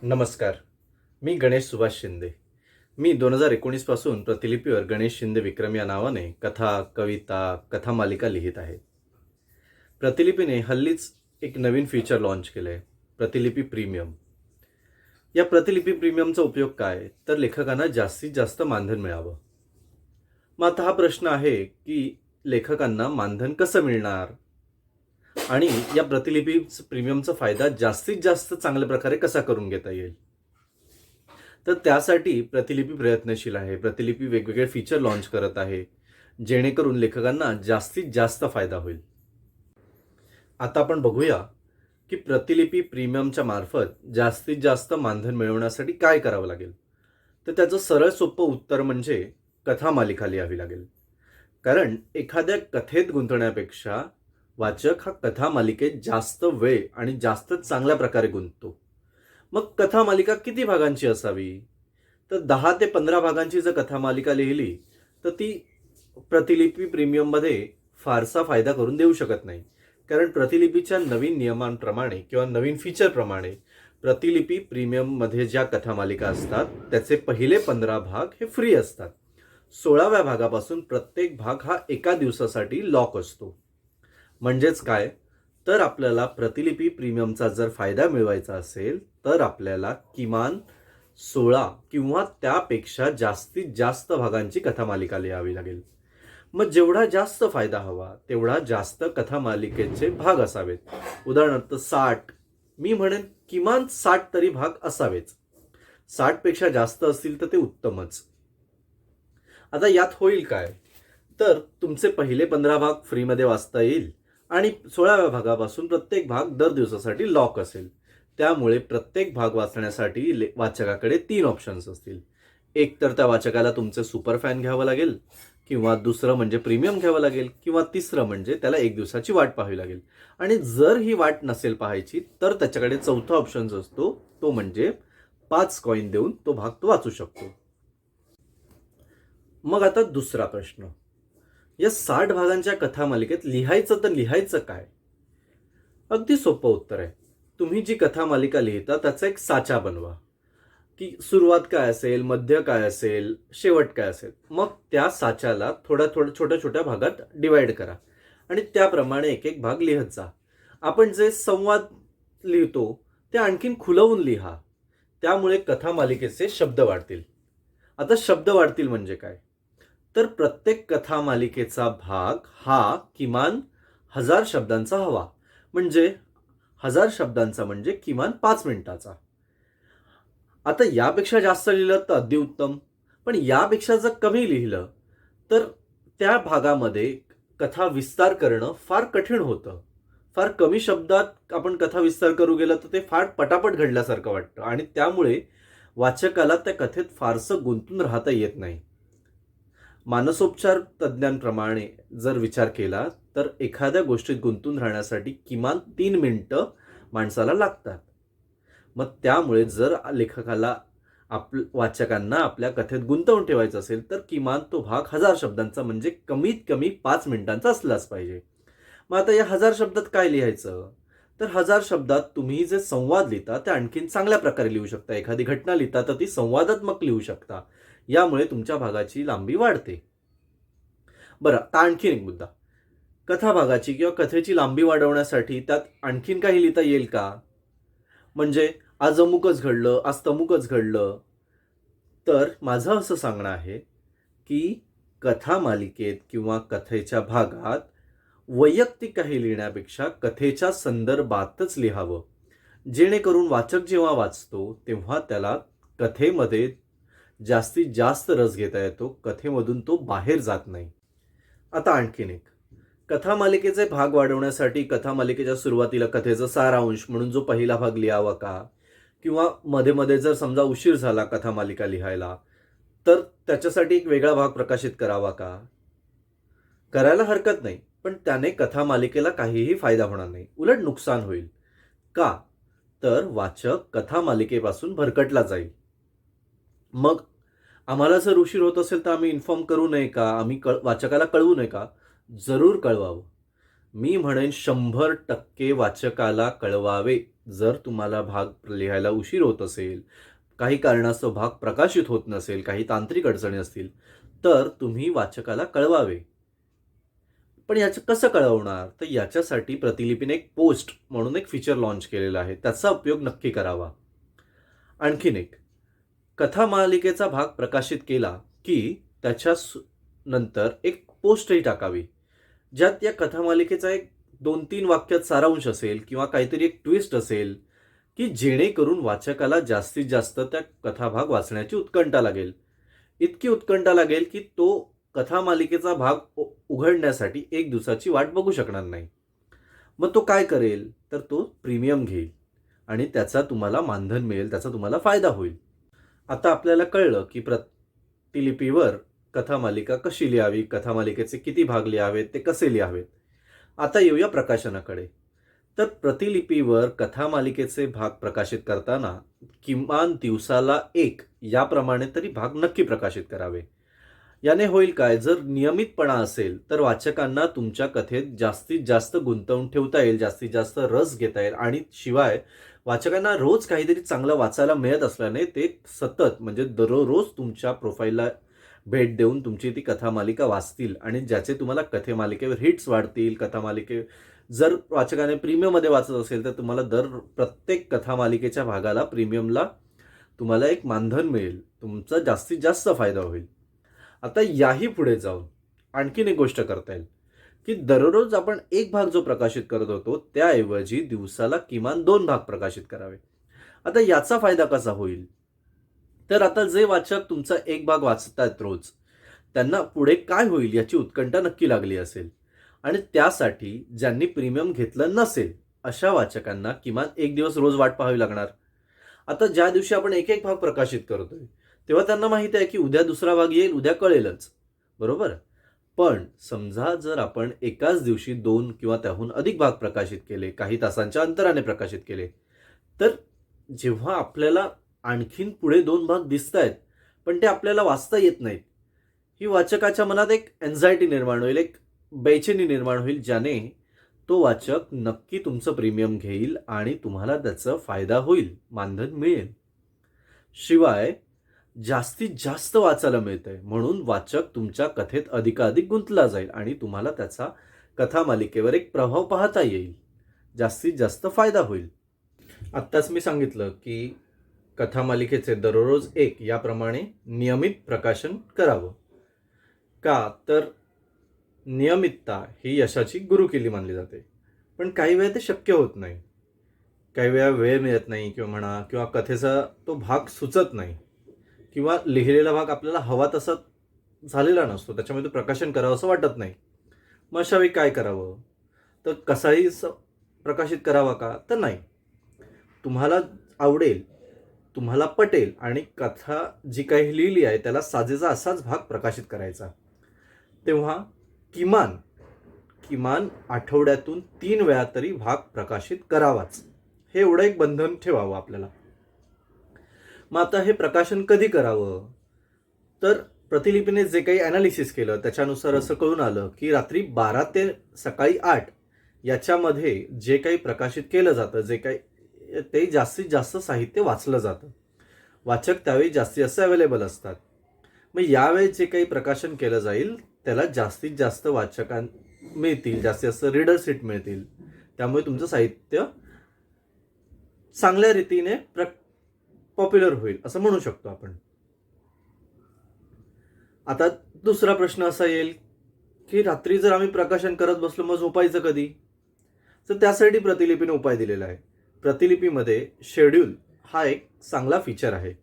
नमस्कार. मी गणेश सुभाष शिंदे. मी 2019 पासून प्रतिलिपीवर गणेश शिंदे विक्रम या नावाने कथा, कविता, कथामालिका लिहित आहे. प्रतिलिपीने हल्लीच एक नवीन फीचर लॉन्च केलं आहे, प्रतिलिपी प्रीमियम. या प्रतिलिपी प्रीमियमचा उपयोग काय? तर लेखकांना जास्तीत जास्त मानधन मिळावं. मग आता हा प्रश्न आहे की लेखकांना मानधन कसं मिळणार? आणि या प्रतिलिपी प्रीमियमचा फायदा जास्तीत जास्त चांगल्या प्रकारे कसा करून घेता येईल? तर त्यासाठी प्रतिलिपी प्रयत्नशील आहे. प्रतिलिपी वेगवेगळे फीचर लॉन्च करत आहे, जेणेकरून लेखकांना जास्तीत जास्त फायदा होईल. आता आपण बघूया की प्रतिलिपी प्रीमियमच्या मार्फत जास्तीत जास्त मानधन मिळवण्यासाठी काय करावं लागेल. तर त्याचं सरळ सोपं उत्तर म्हणजे कथामालिका लिहावी लागेल. कारण एखाद्या कथेत गुंतण्यापेक्षा वाचक हा कथामालिकेत जास्त वेळ आणि जास्त चांगल्या प्रकारे गुंततो. मग कथामालिका किती भागांची असावी? तर 10 ते 15 भागांची जर कथामालिका लिहिली तर ती प्रतिलिपी प्रीमियममध्ये फारसा फायदा करून देऊ शकत नाही. कारण प्रतिलिपीच्या नवीन नियमांप्रमाणे किंवा नवीन फीचरप्रमाणे प्रतिलिपी प्रीमियममध्ये ज्या कथामालिका असतात त्याचे पहिले 15 भाग हे फ्री असतात. 16व्या भागापासून प्रत्येक भाग हा एका दिवसासाठी लॉक असतो. म्हणजेच काय? तर आपल्याला प्रतिलिपी प्रीमियमचा जर फायदा मिळवायचा असेल तर आपल्याला किमान 16 किंवा त्यापेक्षा जास्तीत जास्त भागांची कथामालिका लिहावी लागेल. मग जेवढा जास्त फायदा हवा तेवढा जास्त कथामालिकेचे भाग असावेत. उदाहरणार्थ 60, मी म्हणेन किमान 60 तरी भाग असावेच. 60 पेक्षा जास्त असतील तर ते उत्तमच. आता यात होईल काय? तर तुमचे पहिले 15 भाग फ्रीमध्ये वाचता येईल आणि 16व्या भागापासून प्रत्येक भाग दर दिवसासाठी लॉक असेल. त्यामुळे प्रत्येक भाग वाचण्यासाठी वाचकाकडे 3 ऑप्शन्स असतील. एक तर त्या वाचकाला तुमचे सुपर फॅन घ्यावं लागेल, किंवा दुसरं म्हणजे प्रीमियम घ्यावं लागेल, किंवा तिसरं म्हणजे त्याला एक दिवसाची वाट पाहावी लागेल. आणि जर ही वाट नसेल पाहायची तर त्याच्याकडे चौथा ऑप्शन असतो, तो म्हणजे 5 कॉईन देऊन तो भाग तो वाचू शकतो. मग आता दुसरा प्रश्न, या 60 भागांच्या कथामालिकेत लिहायचं तर लिहायचं काय? अगदी सोपं उत्तर आहे. तुम्ही जी कथामालिका लिहिता त्याचा एक साचा बनवा, की सुरुवात काय असेल, मध्य काय असेल, शेवट काय असेल. मग त्या साच्याला छोट्या छोट्या भागात डिवाइड करा आणि त्याप्रमाणे एक एक भाग लिहत जा. आपण जे संवाद लिहितो ते आणखीन खुलवून लिहा. त्यामुळे कथामालिकेचे शब्द वाढतील. आता शब्द वाढतील म्हणजे काय? तर प्रत्येक कथामालिकेचा भाग हा किमान 1000 शब्दांचा हवा. म्हणजे 1000 शब्दांचा म्हणजे किमान 5 मिनिटाचा. आता यापेक्षा जास्त लिहिलं तर अतिउत्तम. पण यापेक्षा जर कमी लिहिलं तर त्या भागामध्ये कथा विस्तार करणं फार कठीण होतं. फार कमी शब्दात आपण कथा विस्तार करू गेलं तर ते फार पटापट घडल्यासारखं वाटतं आणि त्यामुळे वाचकाला त्या कथेत फारसं गुंतून राहता येत नाही. मानसोपचार तज्ज्ञांप्रमाणे जर विचार केला तर एखाद्या गोष्टीत गुंतून राहण्यासाठी किमान 3 मिनिटं माणसाला लागतात. मग त्यामुळे जर लेखकाला वाचकांना आपल्या कथेत गुंतवून ठेवायचं असेल तर किमान तो भाग 1000 शब्दांचा म्हणजे कमीत कमी 5 मिनिटांचा असलाच पाहिजे. मग आता या 1000 शब्दात काय लिहायचं? तर 1000 शब्दात तुम्ही जे संवाद लिहिता ते आणखीन चांगल्या प्रकारे लिहू शकता. एखादी घटना लिहिता तर ती संवादात्मक लिहू शकता. यामुळे तुमच्या भागाची लांबी वाढते. बरं, आता आणखीन एक मुद्दा, कथा भागाची किंवा कथेची लांबी वाढवण्यासाठी त्यात आणखीन काही लिहिता येईल का? म्हणजे आज अमुकच घडलं, आज तमुकच घडलं. तर माझं असं सांगणं आहे की कथामालिकेत किंवा कथेच्या भागात वैयक्तिक काही लिहिण्यापेक्षा कथेच्या संदर्भातच लिहावं. जेणेकरून वाचक जेव्हा वाचतो तेव्हा त्याला कथेमध्ये जास्तीत जास्त रस घेता येतो. कथेमधून तो बाहेर जात नाही. आता आणखीन एक, कथामालिकेचे भाग वाढवण्यासाठी कथामालिकेच्या सुरुवातीला कथेचा सारांश म्हणून जो पहिला भाग लिहावा का? किंवा मध्ये मध्ये जर समजा उशीर झाला कथामालिका लिहायला तर त्याच्यासाठी एक वेगळा भाग प्रकाशित करावा का? करायला हरकत नाही, पण त्याने कथामालिकेला काहीही फायदा होणार नाही, उलट नुकसान होईल. का? तर वाचक कथामालिकेपासून भरकटला जाईल. मग आम्हाला जर उशीर होत असेल तर आम्ही इन्फॉर्म करू नये का? आम्ही वाचकाला कळवू नये का? जरूर कळवावं. मी म्हणेन 100% वाचकाला कळवावे. जर तुम्हाला भाग लिहायला उशीर होत असेल, काही कारणास्तव भाग प्रकाशित होत नसेल, काही तांत्रिक अडचणी असतील, तर तुम्ही वाचकाला कळवावे. पण याचं कसं कळवणार? तर याच्यासाठी प्रतिलिपीने एक पोस्ट म्हणून एक फीचर लॉन्च केलेलं आहे. त्याचा उपयोग नक्की करावा. आणखीन एक, कथामालिकेचा भाग प्रकाशित केला की त्याच्या नंतर एक पोस्टही टाकावी, ज्यात या कथामालिकेचा एक 2-3 वाक्यात सारांश असेल किंवा काहीतरी एक ट्विस्ट असेल, की जेणेकरून वाचकाला जास्तीत जास्त त्या कथाभाग वाचण्याची उत्कंठा लागेल. इतकी उत्कंठा लागेल की तो कथामालिकेचा भाग उघडण्यासाठी 1 दिवसाची वाट बघू शकणार नाही. मग तो काय करेल? तर तो प्रीमियम घेईल आणि त्याचा तुम्हाला मानधन मिळेल, त्याचा तुम्हाला फायदा होईल. आता आपल्याला कळलं की प्रतिलिपीवर कथामालिका कशी लिहावी, कथामालिकेचे किती भाग लिहावेत, ते कसे लिहावेत. आता येऊया प्रकाशनाकडे. तर प्रतिलिपीवर कथामालिकेचे भाग प्रकाशित करताना किमान दिवसाला 1 याप्रमाणे तरी भाग नक्की प्रकाशित करावे. याने होईल काय? जर नियमितपणा असेल तर वाचकांना तुमच्या कथेत जास्तीत जास्त गुंतवून ठेवता येईल, जास्तीत जास्त रस घेता येईल आणि शिवाय वाचकांना रोज काहीतरी चांगलं वाचायला मिळत असल्याने ते सतत म्हणजे दररोज तुमच्या प्रोफाईलला भेट देऊन तुमची ती कथामालिका वाचतील आणि ज्याचे तुम्हाला कथेमालिकेवर हिट्स वाढतील. जर वाचकाने प्रीमियममध्ये वाचत असेल तर तुम्हाला प्रत्येक कथामालिकेच्या भागाला प्रीमियमला तुम्हाला एक मानधन मिळेल. तुमचा जास्तीत जास्त फायदा होईल. आता याही पुढे जाऊन आणखीन एक गोष्ट करता येईल की दररोज आपण एक भाग जो प्रकाशित करत होतो त्याऐवजी दिवसाला किमान 2 भाग प्रकाशित करावे. आता याचा फायदा कसा होईल? तर आता जे वाचक तुमचा एक भाग वाचतात रोज, त्यांना पुढे काय होईल याची उत्कंठा नक्की लागली असेल आणि त्यासाठी ज्यांनी प्रीमियम घेतलं नसेल अशा वाचकांना किमान 1 दिवस रोज वाट पाहावी लागणार. आता ज्या दिवशी आपण एक एक भाग प्रकाशित करतोय तेव्हा त्यांना माहित आहे की उद्या दुसरा भाग येईल, उद्या कळेलच, बरोबर. पण समजा जर आपण एकाच दिवशी 2 किंवा त्याहून अधिक भाग प्रकाशित केले, काही तासांच्या अंतराने प्रकाशित केले, तर जेव्हा आपल्याला आणखीन पुढे 2 भाग दिसतायत पण ते आपल्याला वाचता येत नाहीत, ही वाचकाच्या मनात एक एन्झायटी निर्माण होईल, एक बेचैनी निर्माण होईल, ज्याने तो वाचक नक्की तुमचं प्रीमियम घेईल आणि तुम्हाला त्याचा फायदा होईल, मानधन मिळेल. शिवाय जास्तीत जास्त वाचायला मिळतंय म्हणून वाचक तुमच्या कथेत अधिकाधिक गुंतला जाईल आणि तुम्हाला त्याचा कथामालिकेवर एक प्रभाव पाहता येईल, जास्तीत जास्त फायदा होईल. आत्ताच मी सांगितलं की कथामालिकेचे दररोज 1 याप्रमाणे नियमित प्रकाशन करावं. का? तर नियमितता ही यशाची गुरुकिल्ली मानली जाते. पण काही वेळा ते शक्य होत नाही. काही वेळा वेळ मिळत नाही किंवा कथेचा तो भाग सुचत नाही किंवा लिहिलेला भाग आपल्याला हवा तसा झालेला नसतो, त्याच्यामध्ये प्रकाशन करावं असं वाटत नाही. मग अशा वेळी काय करावं? तर कसाही प्रकाशित करावा का? तर नाही. तुम्हाला आवडेल, तुम्हाला पटेल आणि कथा जी काही लिहिली आहे त्याला साजेसा असाच भाग प्रकाशित करायचा. तेव्हा किमान आठवड्यातून 3 वेळा तरी भाग प्रकाशित करावाच. हे एवढं एक बंधन ठेवावं आपल्याला. मग आता हे प्रकाशन कधी करावं? तर प्रतिलिपीने जे काही ॲनालिसिस केलं त्याच्यानुसार असं कळून आलं की रात्री 12 ते सकाळी 8 याच्यामध्ये जे काही प्रकाशित केलं जातं, जे काही ते जास्तीत जास्त साहित्य वाचलं जातं. वाचक त्यावेळी जास्तीत जास्त अवेलेबल असतात. मग यावेळी जे काही प्रकाशन केलं जाईल त्याला जास्तीत जास्त वाचकां मिळतील, जास्तीत जास्त रीडर सीट मिळतील. त्यामुळे तुमचं साहित्य चांगल्या रीतीने पॉप्युलर होईल असं म्हणू शकतो आपण. आता दुसरा प्रश्न असा येईल की रात्री जर आम्ही प्रकाशन करत बसलो मग झोपायचं कधी? तर त्यासाठी प्रतिलिपीने उपाय दिलेला आहे. प्रतिलिपीमध्ये शेड्यूल हा एक चांगला फीचर आहे.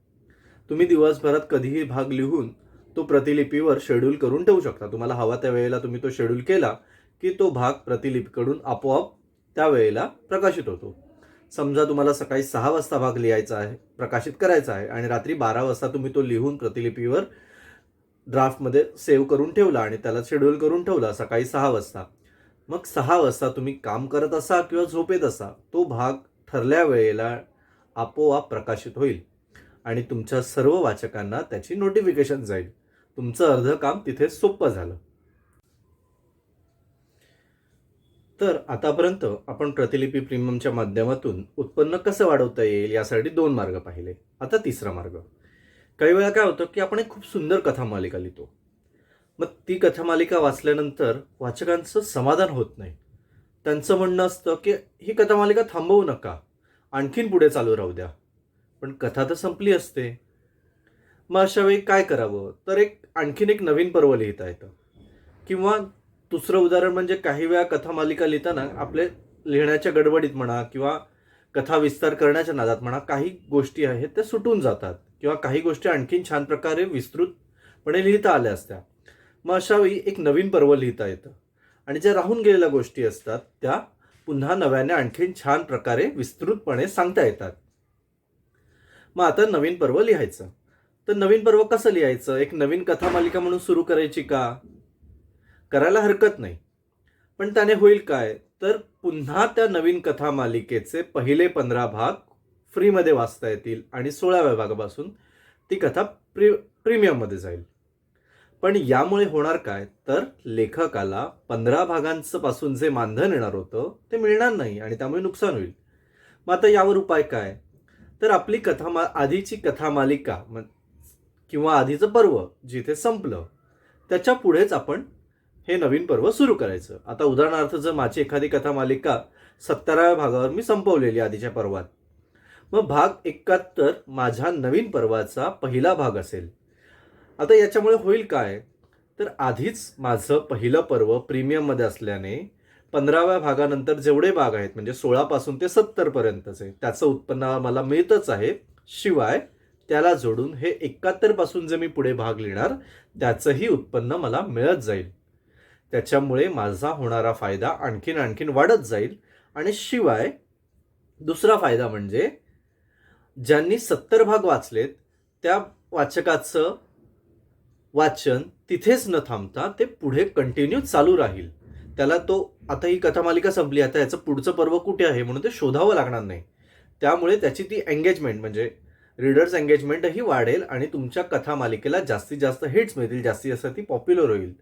तुम्ही दिवसभरात कधीही भाग लिहून तो प्रतिलिपीवर शेड्यूल करून ठेवू शकता. तुम्हाला हवा त्या वेळेला तुम्ही तो शेड्यूल केला की तो भाग प्रतिलिपीकडून आपोआप त्या वेळेला प्रकाशित होतो. समजा तुम्हाला सकाळी 6 वाजता भाग लिहायचा आहे, प्रकाशित करायचा आहे आणि रात्री 12 वाजता तुम्ही तो लिहून प्रतिलिपीवर ड्राफ्टमध्ये सेव्ह करून ठेवला आणि त्याला शेड्यूल करून ठेवला सकाळी 6 वाजता. मग 6 वाजता तुम्ही काम करत असा किंवा झोपेत असा, तो भाग ठरल्या वेळेला आपोआप प्रकाशित होईल आणि तुमच्या सर्व वाचकांना त्याची नोटिफिकेशन जाईल. तुमचं अर्ध काम तिथे सोपं झालं. तर आतापर्यंत आपण प्रतिलिपी प्रीमियमच्या माध्यमातून उत्पन्न कसं वाढवता येईल यासाठी 2 मार्ग पाहिले. आता तिसरा मार्ग. काही वेळा काय होतं की आपण एक खूप सुंदर कथामालिका लिहितो. मग ती कथामालिका वाचल्यानंतर वाचकांचं समाधान होत नाही. त्यांचं म्हणणं असतं की ही कथामालिका थांबवू नका, आणखीन पुढे चालू राहू द्या. पण कथा तर संपली असते. मग अशा वेळी काय करावं? तर आणखीन एक नवीन पर्व लिहिता येतं. किंवा दुसरं उदाहरण म्हणजे काही वेळा कथामालिका लिहिताना आपले लिहिण्याच्या गडबडीत म्हणा किंवा कथा विस्तार करण्याच्या नादात म्हणा काही गोष्टी आहेत त्या सुटून जातात किंवा काही गोष्टी आणखीन छान प्रकारे विस्तृतपणे लिहिता आल्या असत्या. मग अशा वेळी एक नवीन पर्व लिहिता येतं आणि ज्या राहून गेलेल्या गोष्टी असतात त्या पुन्हा नव्याने आणखीन छान प्रकारे विस्तृतपणे सांगता येतात. मग आता नवीन पर्व लिहायचं. तर नवीन पर्व कसं लिहायचं? एक नवीन कथामालिका म्हणून सुरू करायची का? करायला हरकत नाही. पण त्याने होईल काय? तर पुन्हा त्या नवीन कथामालिकेचे पहिले 15 भाग फ्रीमध्ये वाचता येतील आणि 16व्या भागापासून ती कथा प्रीमियममध्ये जाईल. पण यामुळे होणार काय? तर लेखकाला 15 भागांचं पासून जे मानधन येणार होतं ते मिळणार नाही आणि त्यामुळे नुकसान होईल. मग आता यावर उपाय काय? तर आपली आधीची कथामालिका किंवा आधीचं पर्व जिथे संपलं त्याच्या पुढेच आपण हे नवीन पर्व सुरू करायचं. आता उदाहरणार्थ जर माझी एखादी कथामालिका 17व्या भागावर मी संपवलेली आधीच्या पर्वात, मग भाग 71 माझ्या नवीन पर्वाचा पहिला भाग असेल. आता याच्यामुळे होईल काय? तर आधीच माझं पहिलं पर्व प्रीमियममध्ये असल्याने 15व्या भागानंतर जेवढे भाग आहेत म्हणजे 16 पासून ते 70 पर्यंतचे त्याचं उत्पन्न मला मिळतच आहे. शिवाय त्याला जोडून हे 71 पासून जे मी पुढे भाग लिहिणार त्याचंही उत्पन्न मला मिळत जाईल. त्याच्यामुळे माझा होणारा फायदा आणखीन वाढत जाईल. आणि शिवाय दुसरा फायदा म्हणजे ज्यांनी 70 भाग वाचलेत त्या वाचकाचं वाचन तिथेच न थांबता ते पुढे कंटिन्यू चालू राहील. त्याला तो आता ही कथामालिका संपली, आता याचं पुढचं पर्व कुठे आहे म्हणून ते शोधावं लागणार नाही. त्यामुळे त्याची ती एंगेजमेंट म्हणजे रीडर्स एंगेजमेंटही वाढेल आणि तुमच्या कथामालिकेला जास्तीत जास्त हिट्स मिळतील, जास्तीत जास्त ती पॉप्युलर होईल.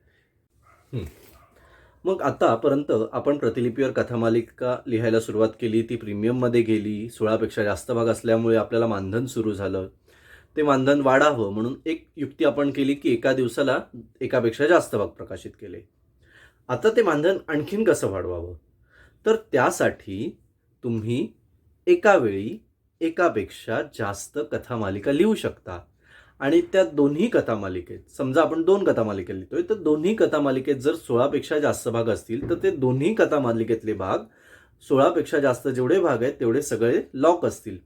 मग आतापर्यंत आपण प्रतिलिपीवर कथामालिका लिहायला सुरुवात केली, ती प्रीमियममध्ये गेली, 16पेक्षा जास्त भाग असल्यामुळे आपल्याला मानधन सुरू झालं. ते मानधन वाढावं म्हणून एक युक्ती आपण केली की एका दिवसाला एकापेक्षा जास्त भाग प्रकाशित केले. आता ते मानधन आणखीन कसं वाढवावं? तर त्यासाठी तुम्ही एका वेळी एकापेक्षा जास्त कथामालिका लिहू शकता आणि त्या दोन्ही कथामालिकेत समजा आपण 2 कथामालिका लिहितोय तर दोन्ही कथामालिकेत जर 16पेक्षा जास्त भाग असतील तर ते दोन्ही कथामालिकेतले भाग 16पेक्षा जास्त जेवढे भाग आहेत तेवढे सगळे लॉक असतील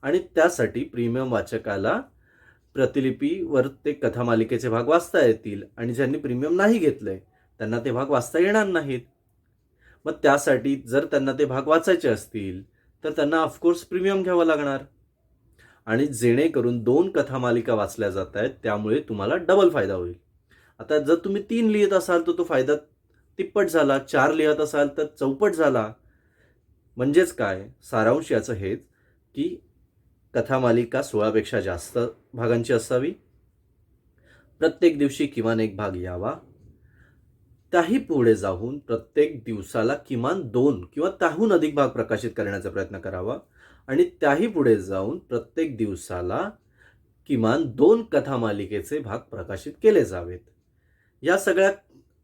आणि त्यासाठी प्रीमियम वाचकाला प्रतिलिपीवर ते कथामालिकेचे भाग वाचता येतील आणि ज्यांनी प्रीमियम नाही घेतलंय त्यांना ते भाग वाचता येणार नाहीत. मग त्यासाठी जर त्यांना ते भाग वाचायचे असतील तर त्यांना ऑफकोर्स प्रीमियम घ्यावं लागणार आणि जेणेकरून 2 कथामालिका वाचल्या जात आहेत त्यामुळे तुम्हाला डबल फायदा होईल. आता जर तुम्ही 3 लिहित असाल तर तो फायदा तिप्पट झाला, 4 लिहत असाल तर चौपट झाला. म्हणजेच काय? सारांश याचं हेच की कथामालिका 16पेक्षा जास्त भागांची असावी, प्रत्येक दिवशी किमान एक भाग यावा, त्याही पुढे जाऊन प्रत्येक दिवसाला किमान 2 किंवा त्याहून अधिक भाग प्रकाशित करण्याचा प्रयत्न करावा आणि त्याही पुढे जाऊन प्रत्येक दिवसाला किमान 2 कथामालिकेचे भाग प्रकाशित केले जावेत. या सगळ्या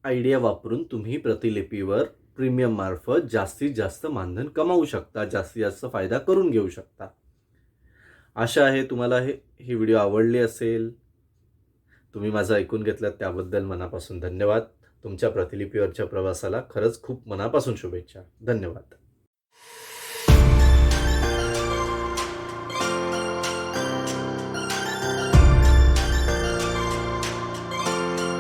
आयडिया वापरून तुम्ही प्रतिलिपीवर प्रीमियम मार्फत जास्तीत जास्त मानधन कमावू शकता, जास्तीत जास्त फायदा करून घेऊ शकता. आशा आहे तुम्हाला ही व्हिडिओ आवडली असेल. तुम्ही माझं ऐकून घेतलं त्याबद्दल मनापासून धन्यवाद. तुमच्या प्रतिलिपीवरच्या प्रवासाला खरंच खूप मनापासून शुभेच्छा. धन्यवाद.